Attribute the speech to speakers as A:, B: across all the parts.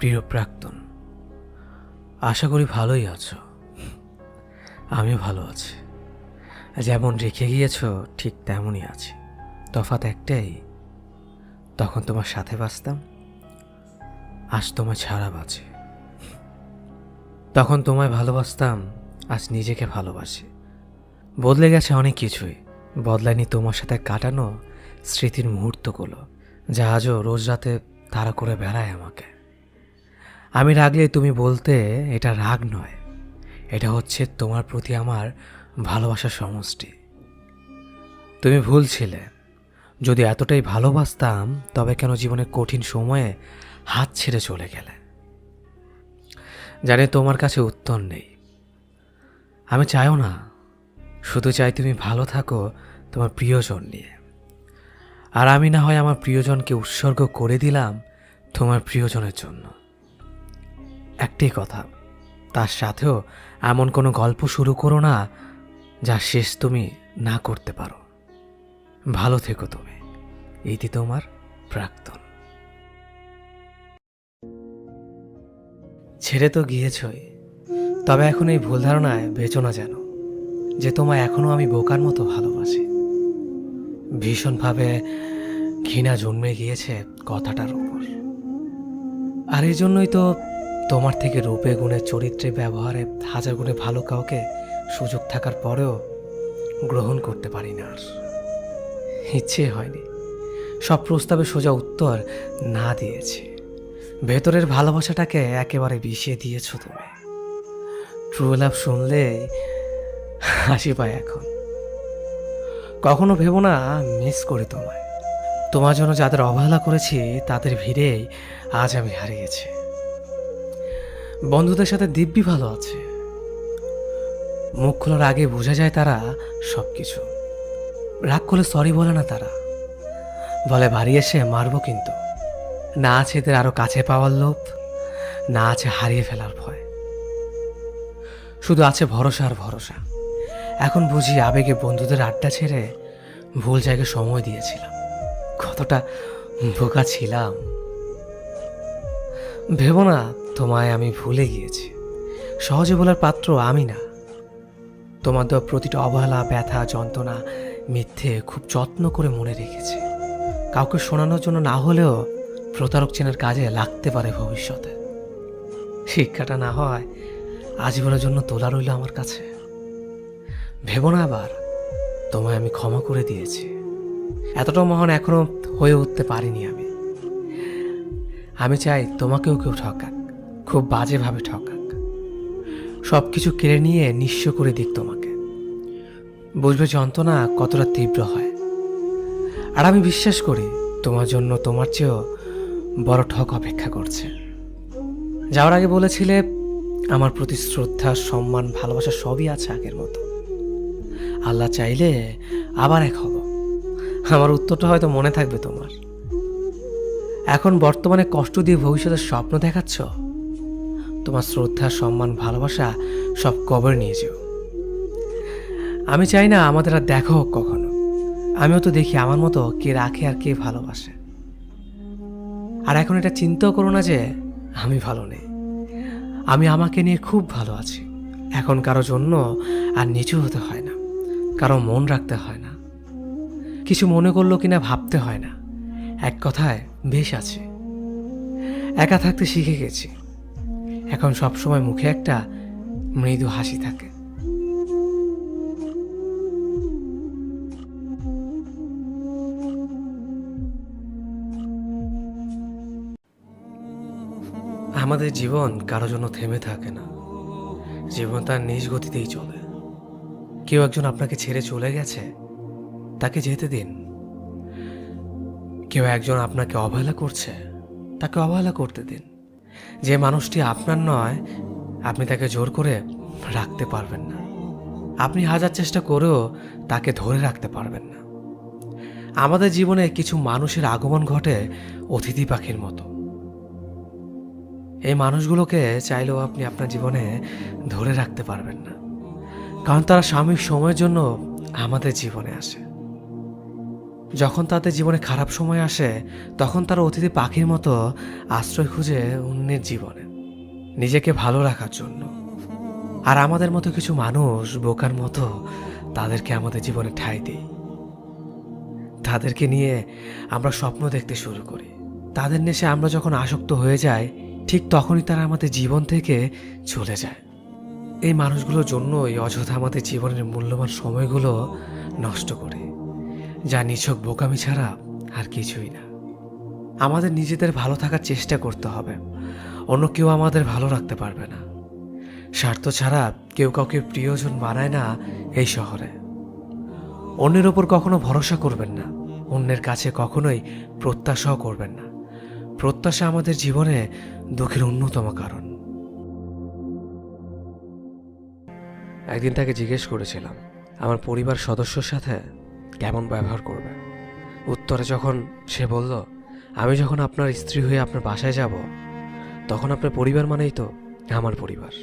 A: প্রিয় প্রাক্তন, আশা করি ভালোই আছো। আমিও ভালো আছি। যেমন রেখে গিয়েছো ঠিক তেমনই আছি। তফাৎ একটাই, তখন তোমার সাথে বাঁচতাম, আজ তোমায় ছাড়া বাঁচি। তখন তোমায় ভালোবাসতাম, আজ নিজেকে ভালোবাসি। বদলে গেছে অনেক কিছুই, বদলায়নি তোমার সাথে কাটানো স্মৃতির মুহূর্তগুলো, যা আজও রোজ রাতে তাড়া করে বেড়ায় আমাকে। আমি রাগলে তুমি বলতে এটা রাগ নয়, এটা হচ্ছে তোমার প্রতি আমার ভালোবাসার সমষ্টি। তুমি ভুল ছিলে। যদি এতটাই ভালোবাসতাম তবে কেন জীবনের কঠিন সময়ে হাত ছেড়ে চলে গেলে? জানি তোমার কাছে উত্তর নেই। আমি চাইও না, শুধু চাই তুমি ভালো থাকো তোমার প্রিয়জন নিয়ে। আর আমি না হয় আমার প্রিয়জনকে উৎসর্গ করে দিলাম তোমার প্রিয়জনের জন্য। একটাই কথা, তার সাথেও এমন কোনো গল্প শুরু করো না যা শেষ তুমি না করতে পারো। ভালো থেকো তুমি। এইটি তোমার প্রাক্তন। ছেড়ে তো গিয়েছই, তবে এখন এই ভুল ধারণায় বেচো না যেন যে তোমায় এখনো আমি বোকার মতো ভালোবাসি। ভীষণভাবে ঘৃণা জন্মে গিয়েছে কথাটার উপর। আর এই জন্যই তো তোমার থেকে রূপে গুণে চরিত্রে ব্যবহারে হাজার গুণে ভালো কাউকে সুযোগ থাকার পরেও গ্রহণ করতে পারি না। আর ইচ্ছে হয়নি, সব প্রস্তাবে সোজা উত্তর না দিয়েছি। ভেতরের ভালোবাসাটাকে একেবারে বিষিয়ে দিয়েছ তুমি। ট্রু লাভ শুনলে হাসি পায় এখন। কখনো ভেবো না মিস করি তোমায়। তোমার জন্য যাদের অবহেলা করেছি তাদের ভিড়েই আজ আমি হারিয়েছি। বন্ধুদের সাথে দিব্যি ভালো আছে, মুখ খোলার আগে বোঝা যায় তারা সব কিছু। রাগ করলে সরি বলে না তারা, বলে বাড়ি এসে মারবো। কিন্তু না আছে এদের আরো কাছে পাওয়ার লোভ, না আছে হারিয়ে ফেলার ভয়, শুধু আছে ভরসা আর ভরসা। এখন বুঝি আবেগে বন্ধুদের আড্ডা ছেড়ে ভুল জায়গায় সময় দিয়েছিলাম। কতটা বোকা ছিলাম। ভেবো না তোমায় আমি ভুলে গিয়েছি। সহজে বলার পাত্র আমি না। তোমার দেওয়া প্রতিটা অবহেলা, ব্যথা, যন্ত্রণা, মিথ্যে খুব যত্ন করে মনে রেখেছি। কাউকে শোনানোর জন্য না হলেও প্রতারক চেনার কাজে লাগতে পারে ভবিষ্যতে। শিক্ষাটা না হয় আজীবনের জন্য তোলা রইল আমার কাছে। ভেবো না আবার তোমায় আমি ক্ষমা করে দিয়েছি। এতটা মহান এখনো হয়ে উঠতে পারিনি আমি। আমি চাই তোমাকেও কেউ ঠকাক, খুব বাজেভাবে ঠকাক, সব কিছু কেড়ে নিয়ে নিঃস্ব করে দিক তোমাকে। বুঝবে যন্ত্রণা কতটা তীব্র হয়। আর আমি বিশ্বাস করি তোমার জন্য তোমার চেয়েও বড় ঠক অপেক্ষা করছে। যাওয়ার আগে বলেছিলে আমার প্রতি শ্রদ্ধা, সম্মান, ভালোবাসা সবই আছে আগের মতো। আল্লাহ চাইলে আবার এক হব। আমার উত্তরটা হয়তো মনে থাকবে তোমার। এখন বর্তমানে কষ্ট দিয়ে ভবিষ্যতের স্বপ্ন দেখাচ্ছ। তোমার শ্রদ্ধা, সম্মান, ভালোবাসা সব কবর নিয়ে যেও। আমি চাই না আমাদের আর দেখা হোক কখনো। আমিও তো দেখি আমার মতো কে রাখে আর কে ভালোবাসে। আর এখন এটা চিন্তাও করো না যে আমি ভালো নেই। আমি আমাকে নিয়ে খুব ভালো আছি। এখন কারো জন্য আর নিচু হতে হয় না, কারো মন রাখতে হয় না, কিছু মনে করলো কিনা ভাবতে হয় না। এক কথায় বেশ আছে। একা থাকতে শিখে গেছি। এখন সবসময় মুখে একটা মৃদু হাসি থাকে। আমাদের জীবন কারো জন্য থেমে থাকে না। জীবন তার নিজ গতিতেই চলে। কেউ একজন আপনাকে ছেড়ে চলে গেছে, তাকে যেতে দিন। কেউ একজন আপনাকে অবহেলা করছে, তাকে অবহেলা করতে দিন। যে মানুষটি আপনার নয়, আপনি তাকে জোর করে রাখতে পারবেন না। আপনি হাজার চেষ্টা করেও তাকে ধরে রাখতে পারবেন না। আমাদের জীবনে কিছু মানুষের আগমন ঘটে অতিথি পাখির মতো। এই মানুষগুলোকে চাইলেও আপনি আপনার জীবনে ধরে রাখতে পারবেন না, কারণ তারা সাময়িক সময়ের জন্য আমাদের জীবনে আসে। যখন তাদের জীবনে খারাপ সময় আসে তখন তারা অতিথি পাখির মতো আশ্রয় খুঁজে অন্যের জীবনে নিজেকে ভালো রাখার জন্য। আর আমাদের মতো কিছু মানুষ বোকার মতো তাদেরকে আমাদের জীবনে ঠাঁই দিই। তাদেরকে নিয়ে আমরা স্বপ্ন দেখতে শুরু করি। তাদের নেশে আমরা যখন আসক্ত হয়ে যাই ঠিক তখনই তারা আমাদের জীবন থেকে চলে যায়। এই মানুষগুলোর জন্যই অযথা আমাদের জীবনের মূল্যবান সময়গুলো নষ্ট করে, যা নিছক বোকামি ছাড়া আর কিছুই না। আমাদের নিজেদের ভালো থাকার চেষ্টা করতে হবে, অন্য কেউ আমাদের ভালো রাখতে পারবে না। স্বার্থ ছাড়া কেউ কাউকে প্রিয়জন বানায় না এই শহরে। অন্যের ওপর কখনো ভরসা করবেন না, অন্যের কাছে কখনোই প্রত্যাশাও করবেন না। প্রত্যাশা আমাদের জীবনে দুঃখের অন্যতম কারণ। একদিন তাকে জিজ্ঞেস করেছিলাম আমার পরিবার সদস্যর সাথে কেমন ব্যবহার করবে। উত্তরে যখন সে বলল, আমি যখন আপনার স্ত্রী হয়ে আপনার বাসায় যাব তখন আপনার পরিবার মানেই তো আমার পরিবার,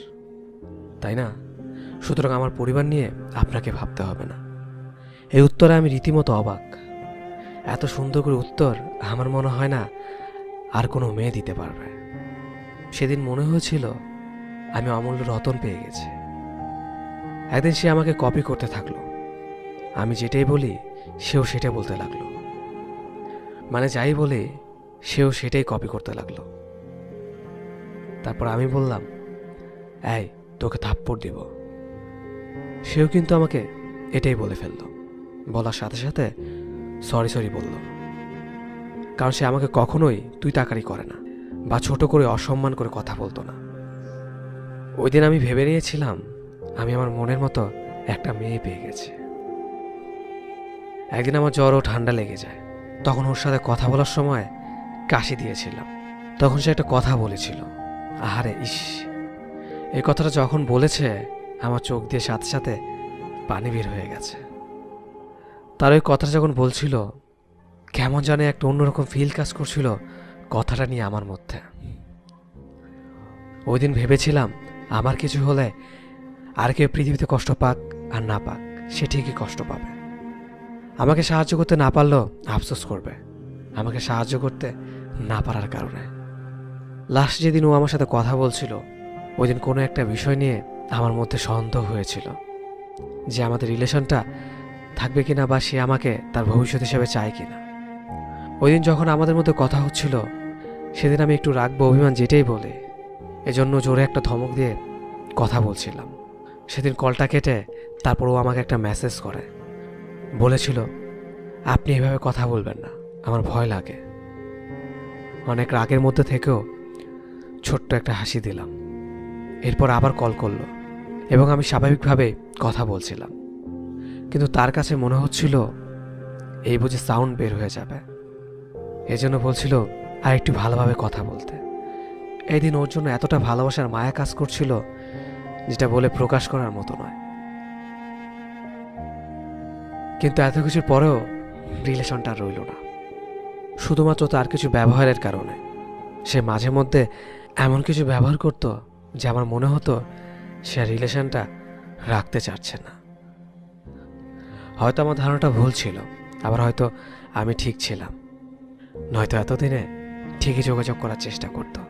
A: তাই না? সুতরাং আমার পরিবার নিয়ে আপনাকে ভাবতে হবে না। এই উত্তরে আমি রীতিমতো অবাক। এত সুন্দর করে উত্তর আমার মনে হয় না আর কোনো মেয়ে দিতে পারবে। সেদিন মনে হয়েছিল আমি অমূল্য রতন পেয়ে গেছি। একদিন সে আমাকে কপি করতে থাকলো। আমি যেটাই বলি সেও সেটা বলতে লাগলো, মানে যাই বলি সেও সেটাই কপি করতে লাগলো। তারপর আমি বললাম, এই তোকে থাপ্পড় দিব। সেও কিন্তু আমাকে এটাই বলে ফেললো। বলার সাথে সাথে সরি সরি বলল, কারণ সে আমাকে কখনোই তুই তাকারি করে না বা ছোট করে অসম্মান করে কথা বলতো না। ওই দিন আমি ভেবে নিয়েছিলাম আমি আমার মনের মতো একটা মেয়ে পেয়ে গেছি। একদিন আমার জ্বর ও ঠান্ডা লেগে যায়, তখন ওর সাথে কথা বলার সময় কাশি দিয়েছিলাম। তখন সে একটা কথা বলেছিল, আহারে ইস, এই কথাটা যখন বলেছে আমার চোখ দিয়ে সাথে সাথে পানি বের হয়ে গেছে। তার ওই কথাটা যখন বলছিল কেমন জানে একটা অন্যরকম ফিল কাজ করছিল কথাটা নিয়ে আমার মধ্যে। ওই দিন ভেবেছিলাম আমার কিছু হলে আর কেউ পৃথিবীতে কষ্ট পাক আর না পাক, সে ঠিকই কষ্ট পাবে। আমাকে সাহায্য করতে না পারলেও আফসোস করবে আমাকে সাহায্য করতে না পারার কারণে। লাস্ট যেদিন ও আমার সাথে কথা বলছিল ওই দিন কোনো একটা বিষয় নিয়ে আমার মধ্যে সন্দেহ হয়েছিল যে আমাদের রিলেশনটা থাকবে কিনা বা সে আমাকে তার ভবিষ্যৎ হিসেবে চায় কিনা। ওই দিন যখন আমাদের মধ্যে কথা হচ্ছিল সেদিন আমি একটু রাগ বা অভিমান যেটাই বলে এজন্য জোরে একটা ধমক দিয়ে কথা বলছিলাম। সেদিন কলটা কেটে তারপর ও আমাকে একটা মেসেজ করে বলেছিল, আপনি এভাবে কথা বলবেন না, আমার ভয় লাগে। অনেক রাগের মধ্যে থেকেও ছোট্ট একটা হাসি দিলাম। এরপর আবার কল করলো এবং আমি স্বাভাবিকভাবে কথা বলছিলাম, কিন্তু তার কাছে মনে হচ্ছিল এই বুঝে সাউন্ড বের হয়ে যাবে। এজন্য বলছিল আর একটু ভালোভাবে কথা বলতে। এই দিন ওর জন্য এতটা ভালোবাসার মায়া কাজ করছিল যেটা বলে প্রকাশ করার মতো নয়। কিন্তু এত কিছুর পরেও রিলেশনটা রইল না, শুধুমাত্র তার কিছু ব্যবহারের কারণে। সে মাঝে মধ্যে এমন কিছু ব্যবহার করত যে আমার মনে হতো সে রিলেশনটা রাখতে চাচ্ছে না। হয়তো আমার ধারণাটা ভুল ছিল, আবার হয়তো আমি ঠিক ছিলাম, নয়তো এতদিনে ঠিকই যোগাযোগ করার চেষ্টা করতো।